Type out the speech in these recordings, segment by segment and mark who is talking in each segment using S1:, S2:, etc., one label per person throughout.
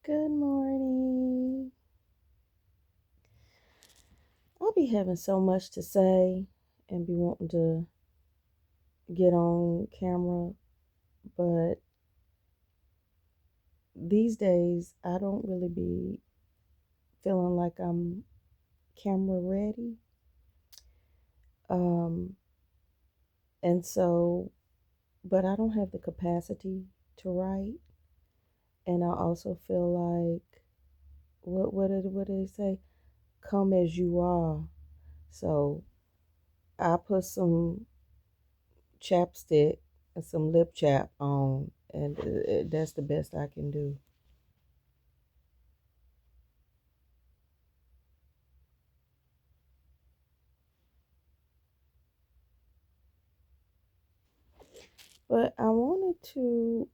S1: Good morning. I'll be having so much to say and be wanting to get on camera, but these days I don't really be feeling like I'm camera ready. Um, and so, but I don't have the capacity to write, and I also feel like what did they say? Come as you are. So I put some chapstick and some lip chap on, and that's the best I can do. But I wanted to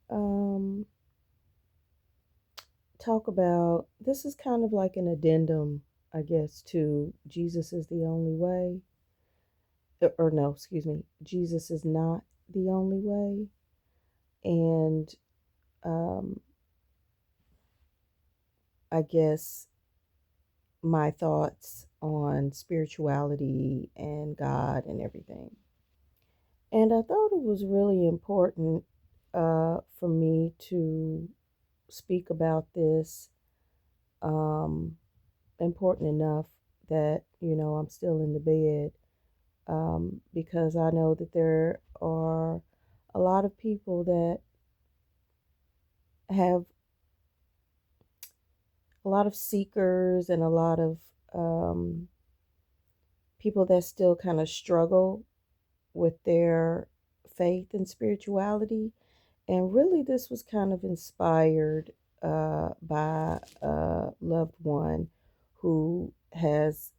S1: talk about this is kind of like an addendum, I guess, to Jesus is the only way. Or no, excuse me, Jesus is not the only way. And um, I guess my thoughts on spirituality and God and everything. And I thought it was really important for me to speak about this, um, important enough that, I'm still in the bed, because I know that there are a lot of people that have a lot of seekers and a lot of um, people that still kind of struggle with their faith and spirituality. And really, this was kind of inspired by a loved one who has,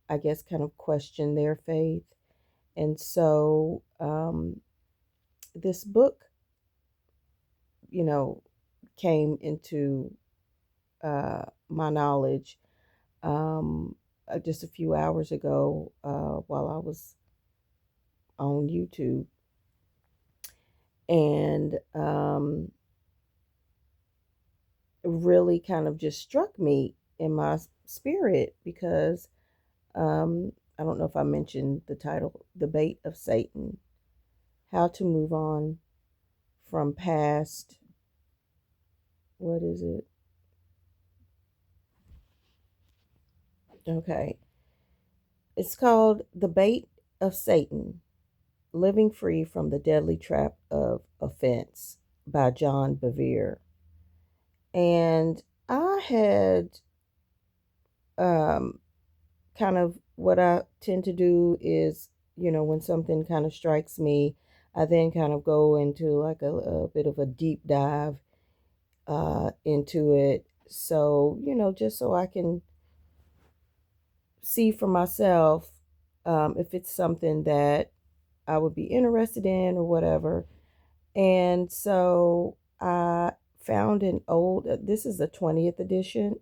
S1: I guess, kind of questioned their faith. And so this book, you know, came into my knowledge just a few hours ago while I was on YouTube. And really kind of just struck me in my spirit because I don't know if I mentioned the title, The Bait of Satan: How to Move On from Past. What is it? Okay. It's called The Bait of Satan: Living Free from the Deadly Trap of Offense by John Bevere. And I had um, kind of what I tend to do is, when something kind of strikes me, I then kind of go into like a bit of a deep dive into it. So, just so I can see for myself if it's something that I would be interested in or whatever. And so I found an old, this is the 20th edition,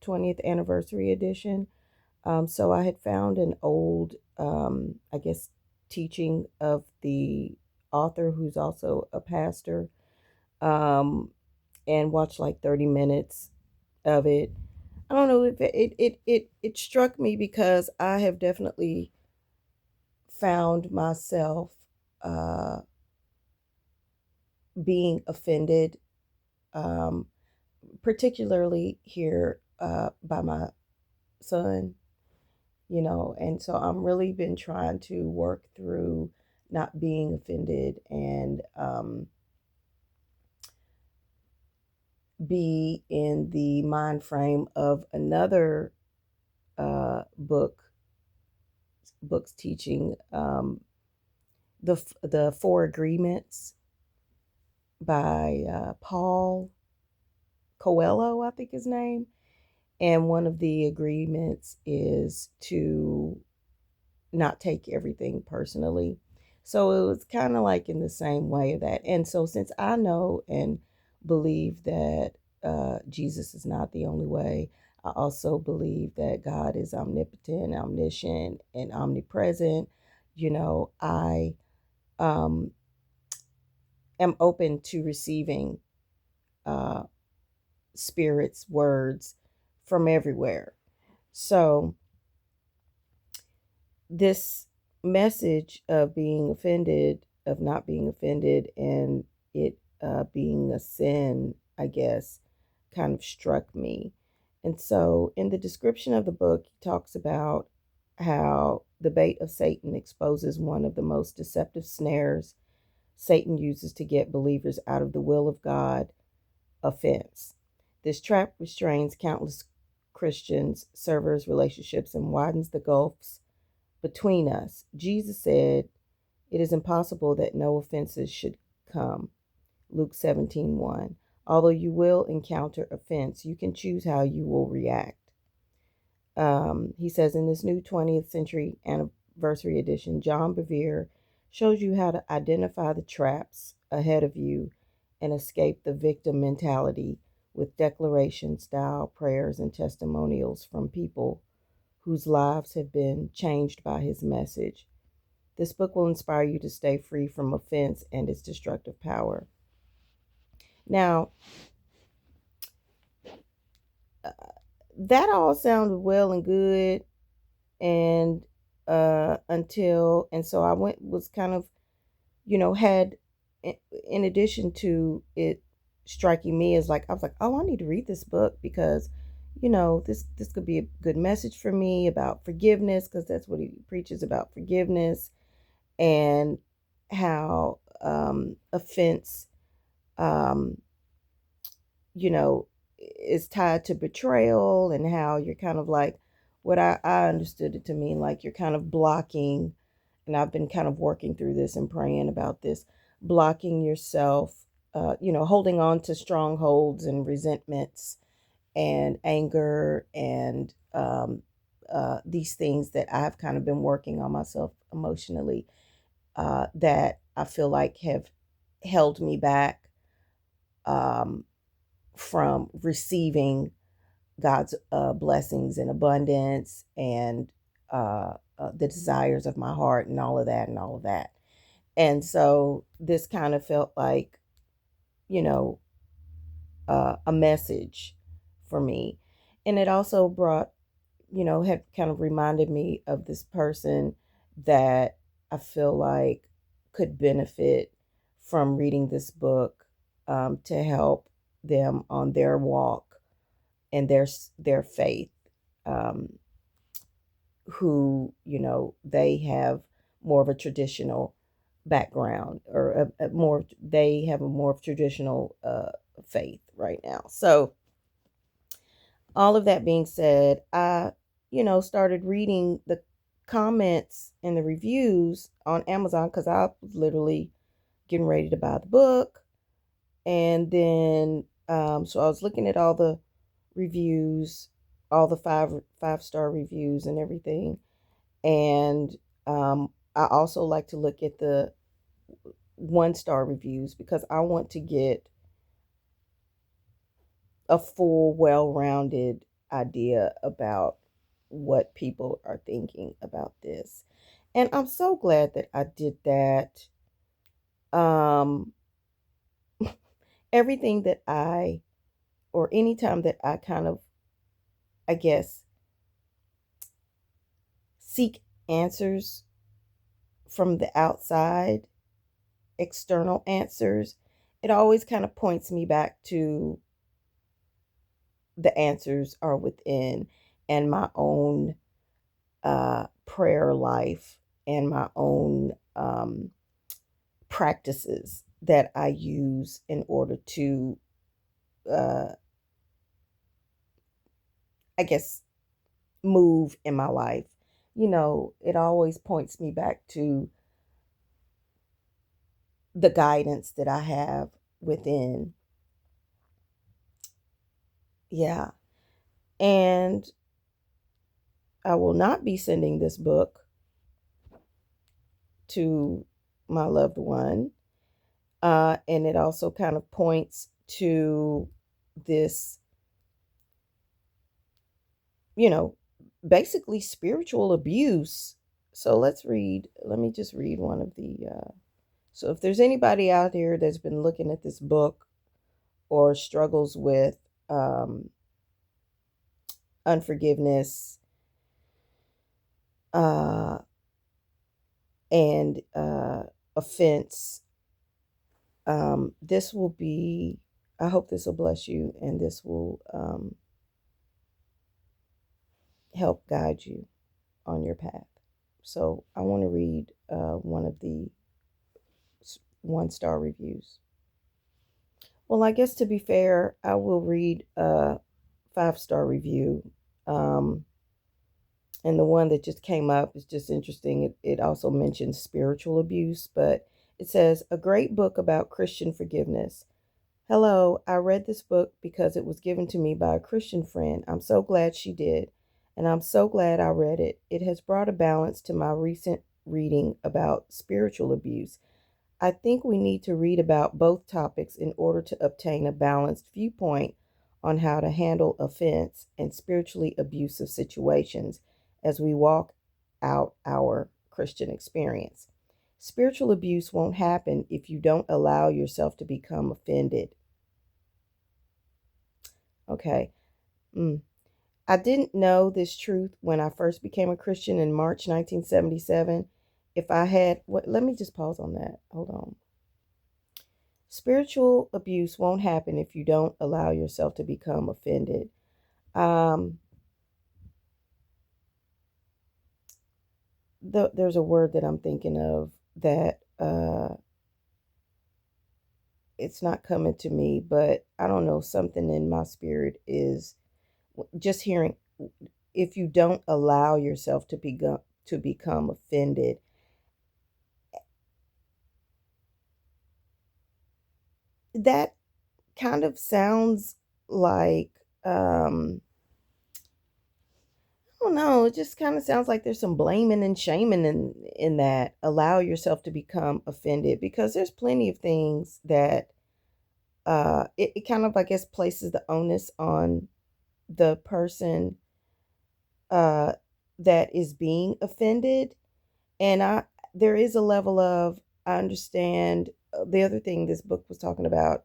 S1: 20th anniversary edition. So I had found an old, I guess, teaching of the author who's also a pastor, um, and watched like 30 minutes of it. I don't know if it struck me because I have definitely found myself uh, being offended, um, particularly here by my son, and so I'm really been trying to work through not being offended and be in the mind frame of another book's teaching, the Four Agreements by Paul Coelho, I think his name. And one of the agreements is to not take everything personally. So it was kind of like in the same way of that. And so since I know and believe that Jesus is not the only way, I also believe that God is omnipotent, omniscient, and omnipresent. I am open to receiving uh, spirits, words from everywhere. So this message of being offended, of not being offended, and it being a sin, I guess, kind of struck me. And so in the description of the book, he talks about how the bait of Satan exposes one of the most deceptive snares Satan uses to get believers out of the will of God: offense. This trap restrains countless Christians, servers, relationships, and widens the gulfs between us. Jesus said, "It is impossible that no offenses should come." Luke 17:1. Although you will encounter offense, you can choose how you will react. He says in this new 20th century anniversary edition, John Bevere shows you how to identify the traps ahead of you and escape the victim mentality with declaration style prayers and testimonials from people whose lives have been changed by his message. This book will inspire you to stay free from offense and its destructive power. Now, that all sounded well and good, and so I was kind of, had, in addition to it striking me as like, I was like, oh, I need to read this book because, this could be a good message for me about forgiveness, because that's what he preaches about: forgiveness, and how offense, um, you know, is tied to betrayal, and how you're kind of like, what I understood it to mean, like you're kind of blocking, and I've been kind of working through this and praying about this, blocking yourself, holding on to strongholds and resentments and anger and these things that I've kind of been working on myself emotionally, that I feel like have held me back um, from receiving God's blessings and abundance, and the desires of my heart, and all of that and all of that. And so this kind of felt like, you know, a message for me. And it also brought, had kind of reminded me of this person that I feel like could benefit from reading this book, to help them on their walk and their faith, um, who, they have more of a traditional background, or they have a more traditional faith right now. So all of that being said, I, started reading the comments and the reviews on Amazon, because I was literally getting ready to buy the book. And then, so I was looking at all the reviews, all the five-star reviews and everything. And I also like to look at the 1-star reviews, because I want to get a full, well-rounded idea about what people are thinking about this. And I'm so glad that I did that. Um, Everything that or anytime that I kind of, I guess, seek answers from the outside, external answers, it always kind of points me back to the answers are within, and my own prayer life, and my own practices that I use in order to, uh, I guess, move in my life. It always points me back to the guidance that I have within. Yeah. And I will not be sending this book to my loved one. And it also kind of points to this, you know, basically spiritual abuse. So let me just read one of the, so if there's anybody out there that's been looking at this book or struggles with unforgiveness, uh, and offense. This will be, I hope this will bless you, and this will help guide you on your path. So I want to read one of the 1-star reviews. Well, I guess to be fair, I will read a 5-star review. Um, and the one that just came up is just interesting. It also mentions spiritual abuse, but it says, a great book about Christian forgiveness. Hello, I read this book because it was given to me by a Christian friend. I'm so glad she did, and I'm so glad I read it. It has brought a balance to my recent reading about spiritual abuse. I think we need to read about both topics in order to obtain a balanced viewpoint on how to handle offense and spiritually abusive situations as we walk out our Christian experience. Spiritual abuse won't happen if you don't allow yourself to become offended. Okay. I didn't know this truth when I first became a Christian in March 1977. If I had, what, let me just pause on that. Hold on. Spiritual abuse won't happen if you don't allow yourself to become offended. Um, there's a word that I'm thinking of that it's not coming to me, but I don't know, something in my spirit is just hearing, if you don't allow yourself to become offended, that kind of sounds like I don't know, it just kind of sounds like there's some blaming and shaming in that. Allow yourself to become offended, because there's plenty of things that it kind of, I guess, places the onus on the person uh that is being offended. And I there is a level of, I understand, the other thing this book was talking about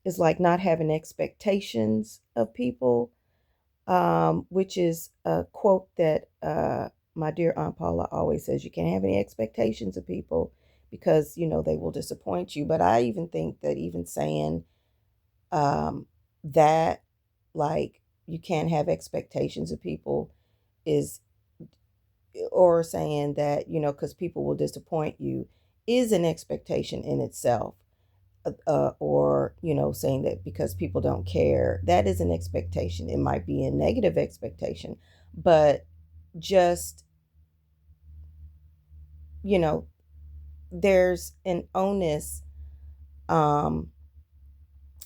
S1: is like not having expectations of people, which is a quote that my dear Aunt Paula always says. You can't have any expectations of people because, they will disappoint you. But I even think that even saying that, like, you can't have expectations of people is, or saying that, because people will disappoint you, is an expectation in itself. Or saying that because people don't care, that is an expectation. It might be a negative expectation, but just, you know there's an onus um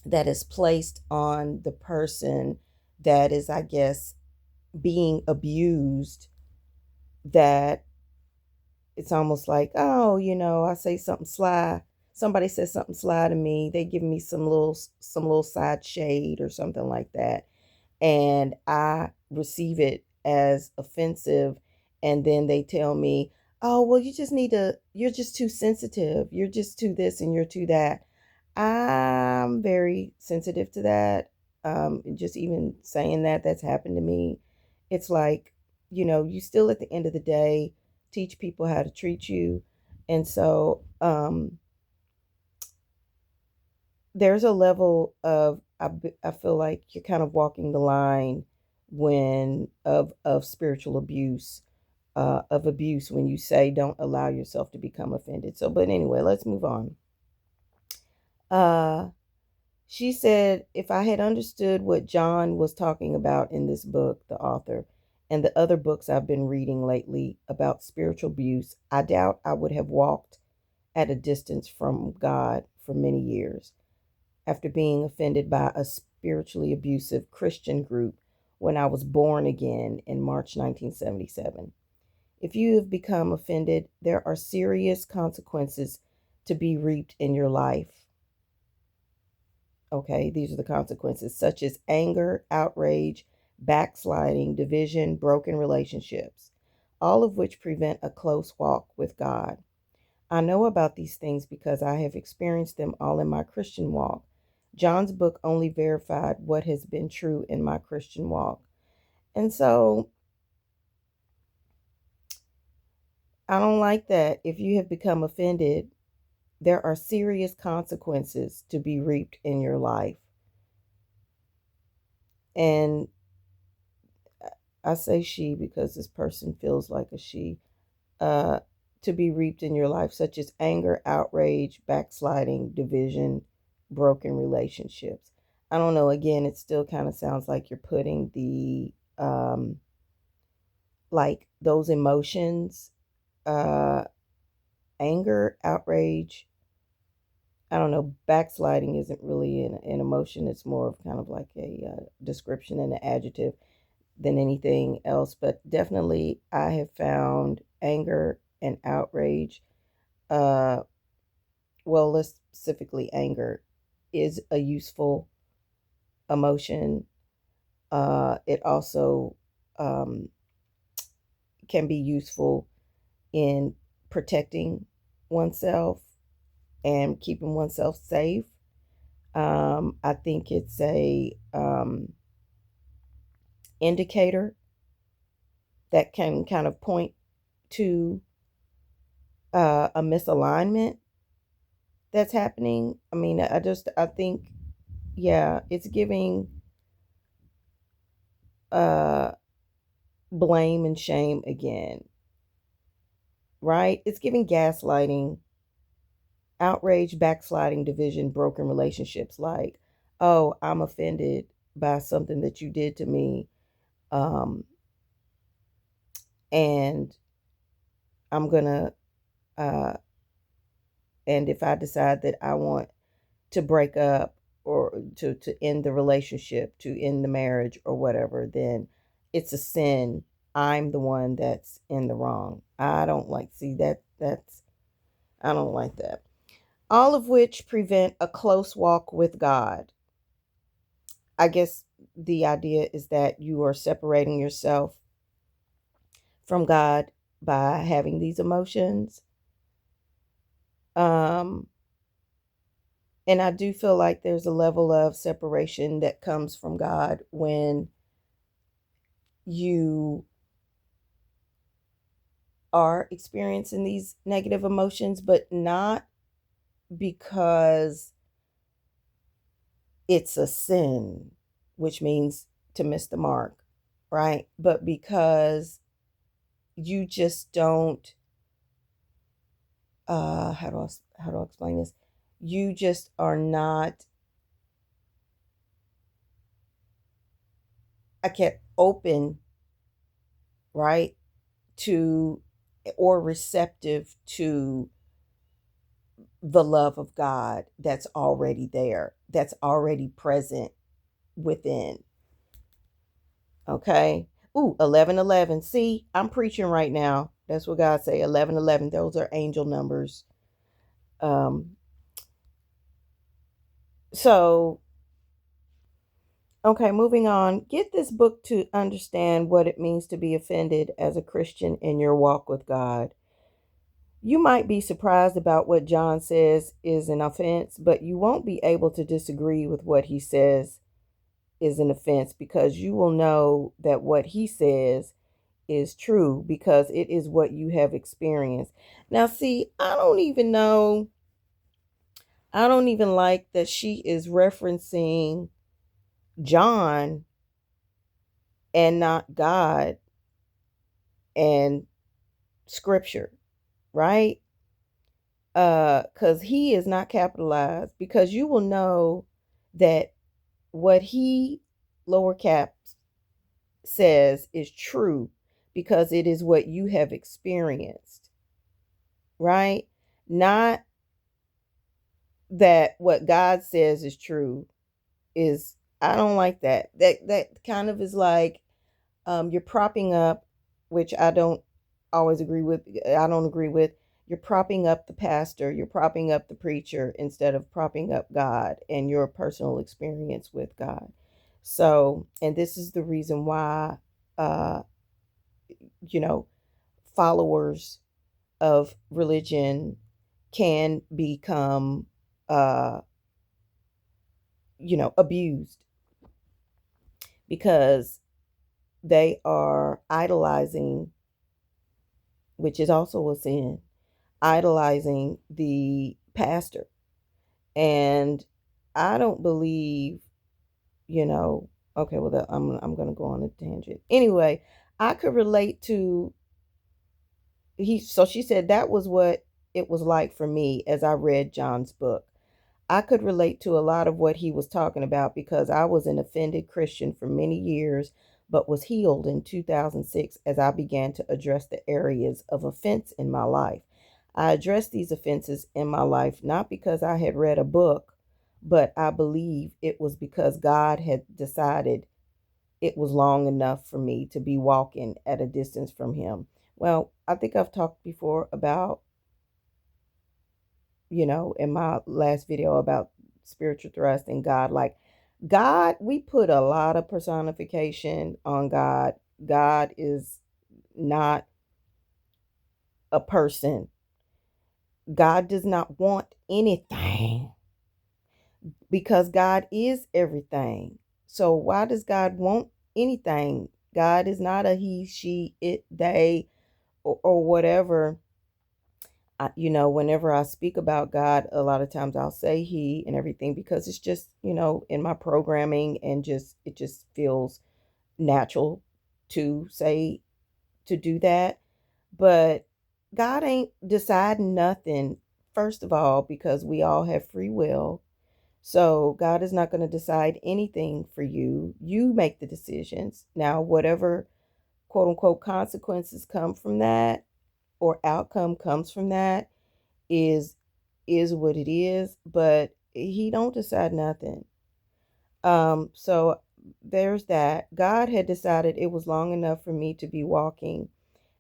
S1: that is placed on the person that is, I guess, being abused, that it's almost like, oh, I say something sly, somebody says something sly to me, they give me some little side shade or something like that, and I receive it as offensive. And then they tell me, oh, well, you're just too sensitive. You're just too this and you're too that. I'm very sensitive to that. Just even saying that's happened to me. It's like, you still at the end of the day teach people how to treat you. And so, there's a level of, I feel like you're kind of walking the line when of spiritual abuse, of abuse, when you say don't allow yourself to become offended. So, but anyway, let's move on. uh she said, if I had understood what John was talking about in this book, the author, and the other books I've been reading lately about spiritual abuse, I doubt I would have walked at a distance from God for many years after being offended by a spiritually abusive Christian group when I was born again in March 1977. If you have become offended, there are serious consequences to be reaped in your life. Okay, these are the consequences, such as anger, outrage, backsliding, division, broken relationships, all of which prevent a close walk with God. I know about these things because I have experienced them all in my Christian walk. John's book only verified what has been true in my Christian walk. And so I don't like that. If you have become offended, there are serious consequences to be reaped in your life. And I say she because this person feels like a she. Uh, to be reaped in your life, such as anger, outrage, backsliding, division, broken relationships. I don't know. Again, it still kind of sounds like you're putting the like those emotions, uh, anger, outrage. I don't know. Backsliding isn't really an emotion. It's more of kind of like a description and an adjective than anything else. But definitely, I have found anger and outrage. Uh, well, let's specifically anger is a useful emotion. It also um, can be useful in protecting oneself and keeping oneself safe. I think it's a indicator that can kind of point to a misalignment that's happening. I mean, I think, yeah, it's giving uh, blame and shame again, right? It's giving gaslighting, outrage, backsliding, division, broken relationships. Like, oh, I'm offended by something that you did to me. Um, and I'm going to, uh, and if I decide that I want to break up or to end the relationship, to end the marriage or whatever, then it's a sin. I'm the one that's in the wrong. I don't like, see I don't like that. All of which prevent a close walk with God. I guess the idea is that you are separating yourself from God by having these emotions. Um, and I do feel like there's a level of separation that comes from God when you are experiencing these negative emotions, but not because it's a sin, which means to miss the mark, right? But because you just don't how do I explain this? You just are not, I can't open, right, to or receptive to the love of God that's already there, that's already present within. Okay. Ooh, 11:11. See, I'm preaching right now. That's what God say. 11:11. Those are angel numbers. Um. So, okay, moving on. Get this book to understand what it means to be offended as a Christian in your walk with God. You might be surprised about what John says is an offense, but you won't be able to disagree with what he says is an offense because you will know that what he says is true because it is what you have experienced. Now, see, I don't even like that she is referencing John and not God and scripture, right? Cuz he is not capitalized because you will know that what he lower caps says is true because it is what you have experienced, right? Not that what God says is true is, I don't like that. That kind of is like you're propping up, which I don't always agree with. I don't agree with. You're propping up the pastor, you're propping up the preacher instead of propping up God and your personal experience with God. So, and this is the reason why, uh, you know, followers of religion can become uh, abused because they are idolizing, which is also a sin, idolizing the pastor. And I don't believe, you know, okay, well, I'm going to go on a tangent. Anyway, I could relate to so she said that was what it was like for me as I read John's book. I could relate to a lot of what he was talking about because I was an offended Christian for many years, but was healed in 2006 as I began to address the areas of offense in my life. I addressed these offenses in my life not because I had read a book, but I believe it was because God had decided it was long enough for me to be walking at a distance from Him. Well, I think I've talked before about, in my last video about spiritual thrust and God. Like, God, we put a lot of personification on God. God is not a person. God does not want anything because God is everything. So why does God want anything? God is not a he, she, it, they, or whatever. Whenever I speak about God, a lot of times I'll say he and everything because it's just, in my programming, and it just feels natural to say, to do that. But God ain't deciding nothing, first of all, because we all have free will. So God is not going to decide anything for you. You make the decisions. Now, whatever quote unquote consequences come from that or outcome comes from that is what it is, but he don't decide nothing. So there's that. God had decided it was long enough for me to be walking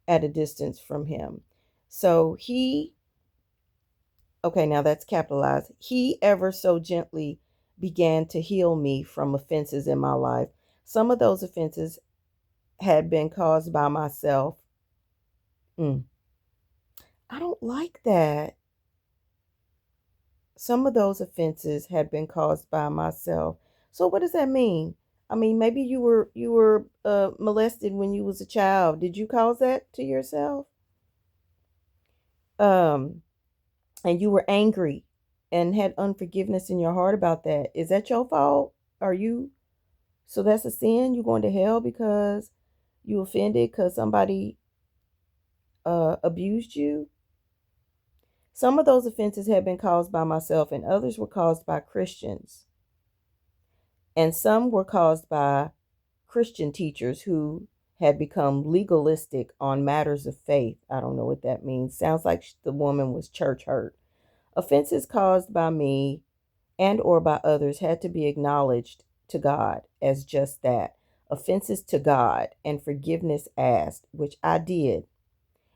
S1: at a distance from him. So okay, now that's capitalized. He ever so gently began to heal me from offenses in my life. Some of those offenses had been caused by myself. I don't like that. Some of those offenses had been caused by myself. So what does that mean? I mean, maybe you were molested when you was a child. Did you cause that to yourself? Um, and you were angry and had unforgiveness in your heart about that. Is that your fault? Are you So that's a sin? You going to hell because you offended because somebody abused you? Some of those offenses had been caused by myself, and others were caused by Christians. And some were caused by Christian teachers who had become legalistic on matters of faith. I don't know what that means. Sounds like the woman was church hurt. Offenses caused by me and or by others had to be acknowledged to God as just that. Offenses to God and forgiveness asked, which I did.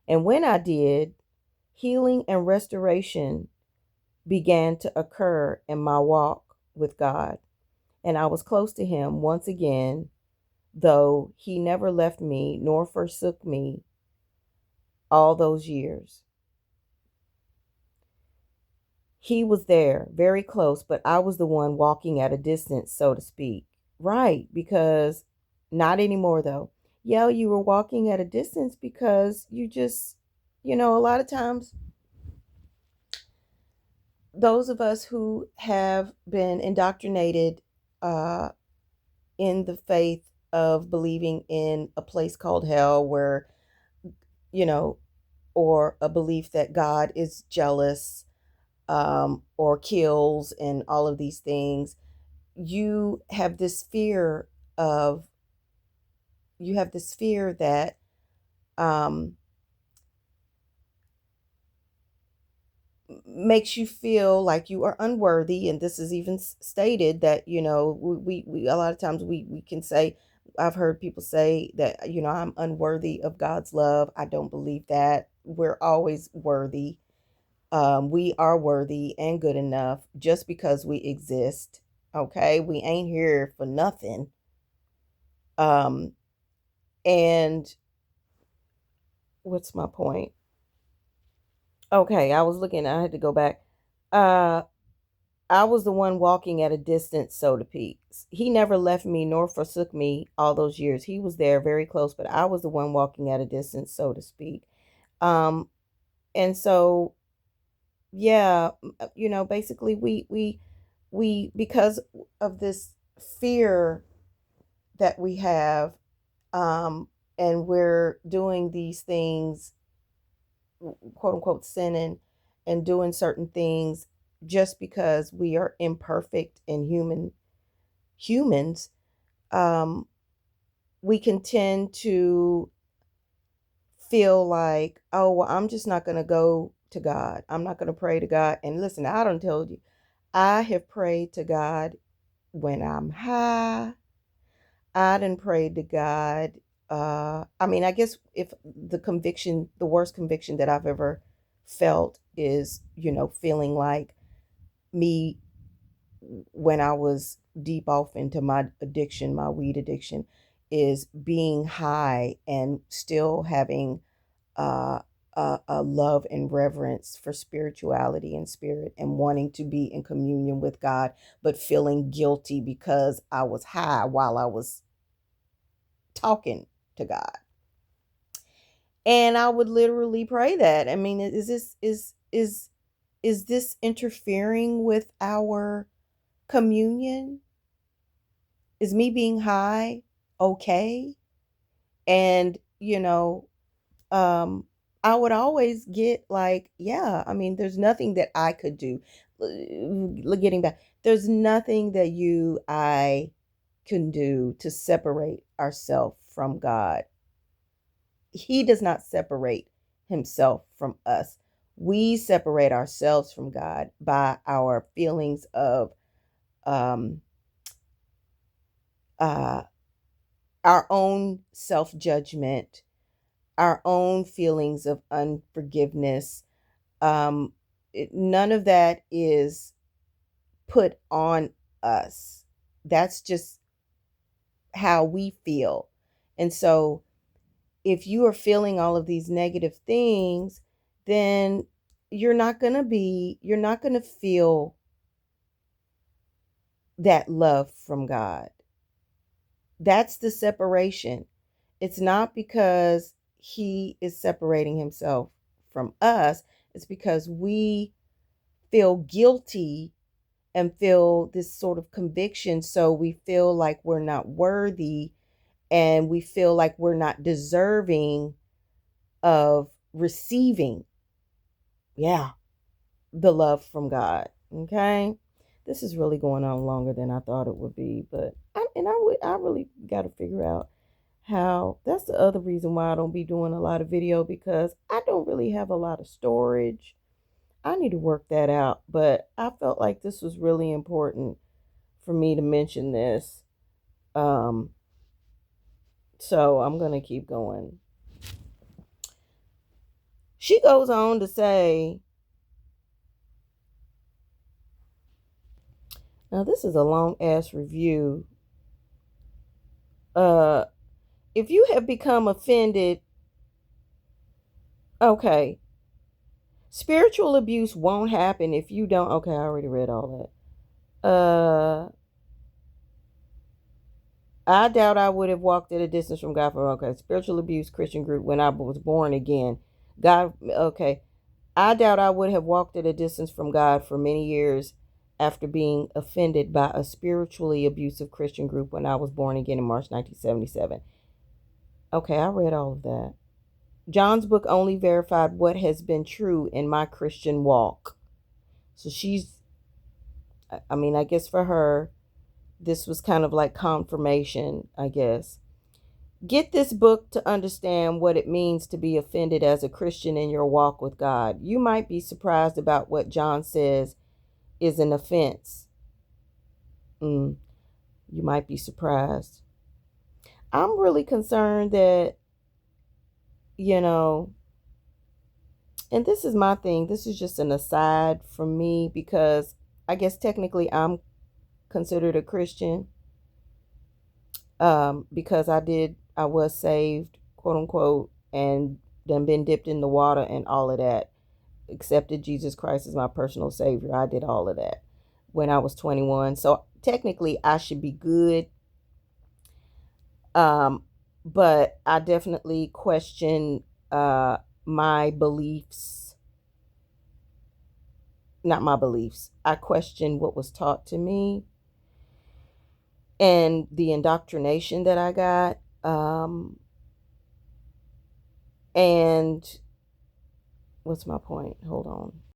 S1: And when I did, healing and restoration began to occur in my walk with God. And I was close to him once again, though he never left me nor forsook me all those years. He was there, very close, but I was the one walking at a distance, so to speak. Right, because not anymore, though. Yeah, you were walking at a distance because you just, a lot of times, those of us who have been indoctrinated uh, in the faith of believing in a place called hell where, you know, or a belief that God is jealous, or kills and all of these things, you have this fear of, that um, makes you feel like you are unworthy. And this is even stated that, we a lot of times we can say, I've heard people say that, I'm unworthy of God's love. I don't believe that. We're always worthy. We are worthy and good enough just because we exist. Okay, we ain't here for nothing. um and what's my point? Okay, I was looking, I had to go back. uh I was the one walking at a distance, so to speak. He never left me nor forsook me all those years. He was there very close, but I was the one walking at a distance, so to speak. Um, and so, yeah, basically we because of this fear that we have, and we're doing these things, quote unquote, sinning and doing certain things just because we are imperfect and humans, um, we can tend to feel like, oh, well, I'm just not going to go to God. I'm not going to pray to God. And listen, I don't tell you, I have prayed to God when I'm high. I done prayed to God. I mean, I guess if the worst conviction that I've ever felt is, feeling like me when I was deep off into my addiction, my weed addiction, is being high and still having uh, a love and reverence for spirituality and spirit and wanting to be in communion with God, but feeling guilty because I was high while I was talking to God. And I would literally pray that. I mean, is this interfering with our communion? Is me being high okay? And, I would always get like, yeah, I mean, there's nothing that I could do. Getting back, there's nothing that I can do to separate ourselves from God. He does not separate himself from us. We separate ourselves from God by our feelings of um, uh, our own self judgment, our own feelings of unforgiveness. None of that is put on us. That's just how we feel. And so if you are feeling all of these negative things, then you're not going to feel that love from God. That's the separation. It's not because he is separating himself from us. It's because we feel guilty and feel this sort of conviction. So we feel like we're not worthy and we feel like we're not deserving of receiving, yeah, the love from God. Okay. This is really going on longer than I thought it would be, but I really got to figure out how. That's the other reason why I don't be doing a lot of video, because I don't really have a lot of storage. I need to work that out, but I felt like this was really important for me to mention this. Um, so I'm going to keep going. She goes on to say, now this is a long ass review. Uh, if you have become offended, okay, spiritual abuse won't happen if you don't. Okay, I already read all that. I doubt I would have walked at a distance from God for, okay, spiritual abuse Christian group when I was born again. God, okay. I doubt I would have walked at a distance from God for many years after being offended by a spiritually abusive Christian group when I was born again in March 1977. Okay, I read all of that. John's book only verified what has been true in my Christian walk. So I mean, I guess for her, this was kind of like confirmation, I guess. Get this book to understand what it means to be offended as a Christian in your walk with God. You might be surprised about what John says is an offense. You might be surprised. I'm really concerned that, you know, and this is my thing. This is just an aside from me because I guess technically I'm considered a Christian, because I was saved, quote unquote, and then been dipped in the water and all of that. Accepted Jesus Christ as my personal savior. I did all of that. when I was 21. So technically I should be good. But I definitely question my beliefs, not my beliefs. I question what was taught to me and the indoctrination that I got. And what's my point? Hold on.